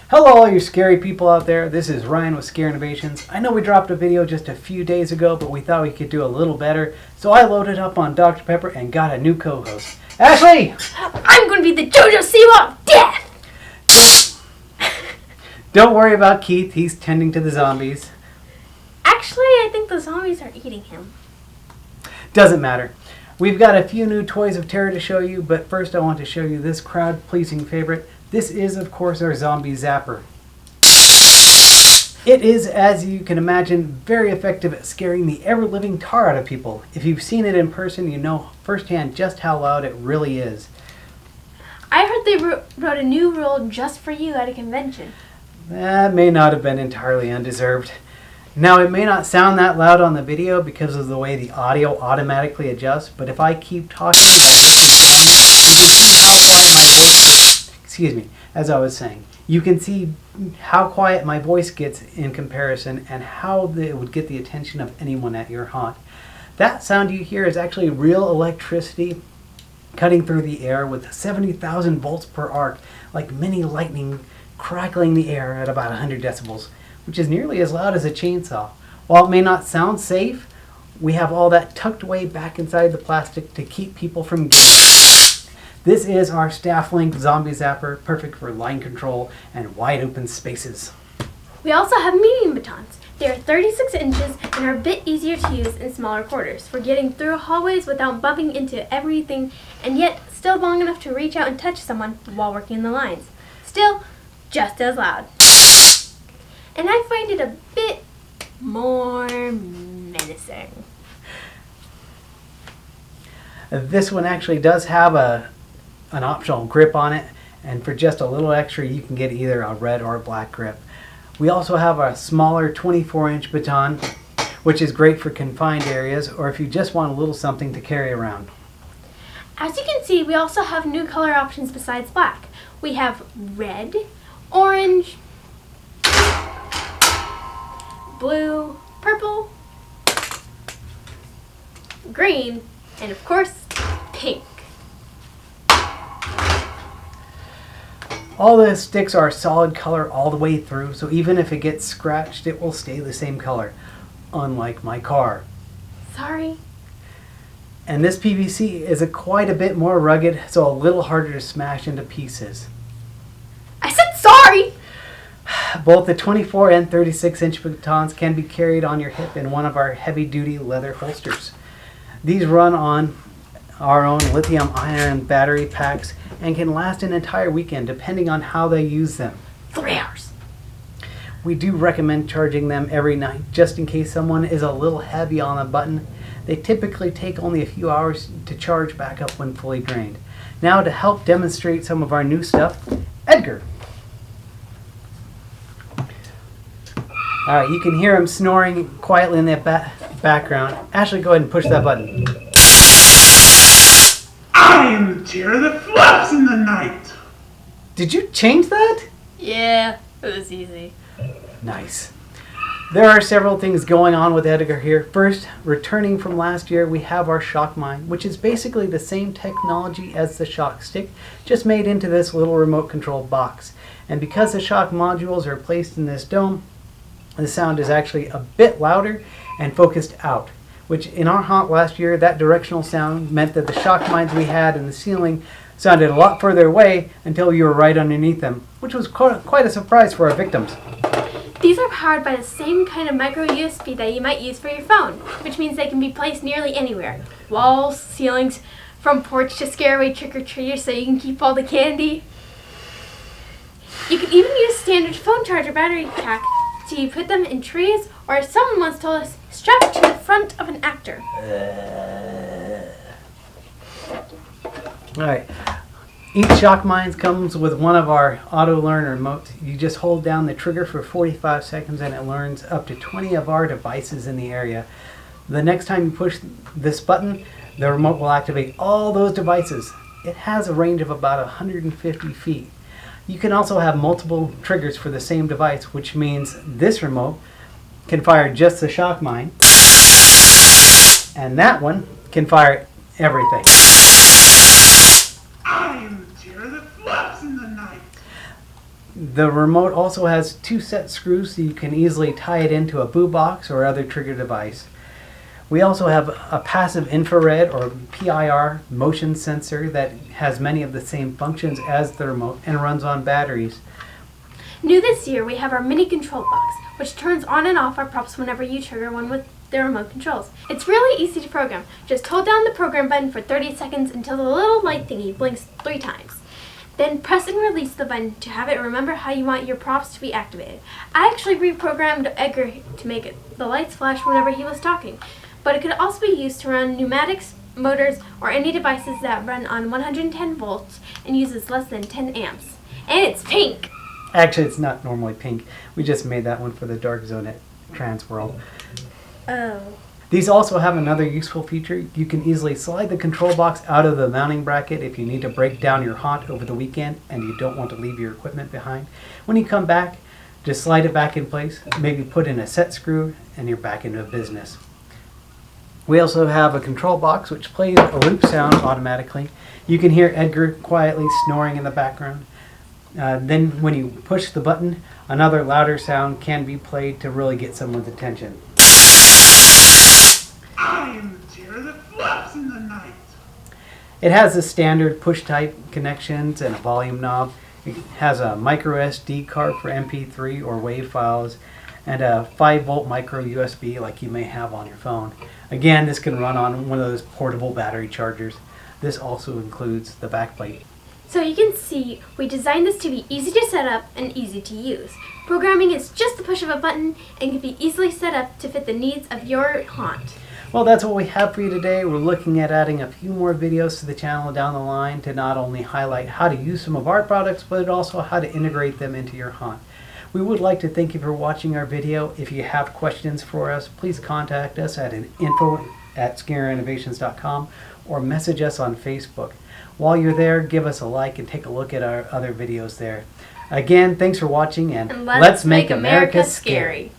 Hello all you scary people out there, this is Ryan with Scare Innovations. I know we dropped a video just a few days ago, but we thought we could do a little better, so I loaded up on Dr. Pepper and got a new co-host. Ashley! I'm going to be the JoJo Siwa of death! Don't worry about Keith, he's tending to the zombies. Actually, I think the zombies are eating him. Doesn't matter. We've got a few new toys of terror to show you, but first I want to show you this crowd-pleasing favorite. This is, of course, our Zombie Zapper. It is, as you can imagine, very effective at scaring the ever-living tar out of people. If you've seen it in person, you know firsthand just how loud it really is. I heard they wrote a new rule just for you at a convention. That may not have been entirely undeserved. Now, it may not sound that loud on the video because of the way the audio automatically adjusts, but if I keep talking at as I was saying, you can see how quiet my voice gets in comparison and how it would get the attention of anyone at your haunt. That sound you hear is actually real electricity cutting through the air with 70,000 volts per arc, like mini lightning crackling the air at about 100 decibels, which is nearly as loud as a chainsaw. While it may not sound safe, we have all that tucked away back inside the plastic to keep people from getting it. This is our staff-linked Zombie Zapper, perfect for line control and wide open spaces. We also have medium batons. They are 36 inches and are a bit easier to use in smaller quarters for getting through hallways without bumping into everything, and yet still long enough to reach out and touch someone while working the lines. Still, just as loud. And I find it a bit more menacing. This one actually does have an optional grip on it, and for just a little extra you can get either a red or a black grip. We also have a smaller 24-inch baton, which is great for confined areas or if you just want a little something to carry around. As you can see, we also have new color options besides black. We have red, orange, blue, purple, green, and of course, pink. All the sticks are solid color all the way through, so even if it gets scratched, it will stay the same color, unlike my car. Sorry. And this PVC is quite a bit more rugged, so a little harder to smash into pieces. I said sorry! Both the 24 and 36-inch batons can be carried on your hip in one of our heavy-duty leather holsters. These run on our own lithium-ion battery packs and can last an entire weekend depending on how they use them. 3 hours. We do recommend charging them every night just in case someone is a little heavy on a button. They typically take only a few hours to charge back up when fully drained. Now to help demonstrate some of our new stuff, Edgar. Alright, you can hear him snoring quietly in the background. Ashley, go ahead and push that button. I am the chair that flaps in the night. Did you change that? Yeah, it was easy. Nice. There are several things going on with Edgar here. First, returning from last year, we have our Shock Mine, which is basically the same technology as the Shock Stick, just made into this little remote control box. And because the shock modules are placed in this dome, the sound is actually a bit louder and focused out, which in our haunt last year, that directional sound meant that the shock mines we had in the ceiling sounded a lot further away until you were right underneath them, which was quite a surprise for our victims. These are powered by the same kind of micro USB that you might use for your phone, which means they can be placed nearly anywhere. Walls, ceilings, from porch to scare away trick-or-treaters so you can keep all the candy. You can even use standard phone charger battery pack to put them in trees, or as someone once told us, strapped to the front of an actor. Alright, each shock mine comes with one of our auto learn remotes. You just hold down the trigger for 45 seconds and it learns up to 20 of our devices in the area. The next time you push this button, the remote will activate all those devices. It has a range of about 150 feet. You can also have multiple triggers for the same device, which means this remote can fire just the shock mine, and that one can fire everything. I am the chair that flaps fluffs in the night. The remote also has 2 set screws so you can easily tie it into a boo box or other trigger device. We also have a passive infrared or PIR motion sensor that has many of the same functions as the remote and runs on batteries. New this year, we have our mini control box, which turns on and off our props whenever you trigger one with the remote controls. It's really easy to program. Just hold down the program button for 30 seconds until the little light thingy blinks 3 times. Then press and release the button to have it remember how you want your props to be activated. I actually reprogrammed Edgar to make the lights flash whenever he was talking, but it could also be used to run pneumatics, motors, or any devices that run on 110 volts and uses less than 10 amps. And it's pink! Actually, it's not normally pink. We just made that one for the dark zone at Transworld. Oh. These also have another useful feature. You can easily slide the control box out of the mounting bracket if you need to break down your haunt over the weekend and you don't want to leave your equipment behind. When you come back, just slide it back in place, maybe put in a set screw, and you're back into business. We also have a control box which plays a loop sound automatically. You can hear Edgar quietly snoring in the background. Then when you push the button, another louder sound can be played to really get someone's attention. I am the terror that fluffs in the night. It has the standard push type connections and a volume knob. It has a micro SD card for MP3 or WAV files and a 5-volt micro USB like you may have on your phone. Again, this can run on one of those portable battery chargers. This also includes the backplate. So you can see, we designed this to be easy to set up and easy to use. Programming is just the push of a button and can be easily set up to fit the needs of your haunt. Well, that's what we have for you today. We're looking at adding a few more videos to the channel down the line to not only highlight how to use some of our products, but also how to integrate them into your haunt. We would like to thank you for watching our video. If you have questions for us, please contact us at info@scareinnovations.com or message us on Facebook. While you're there, give us a like and take a look at our other videos there. Again, thanks for watching and Let's make America scary.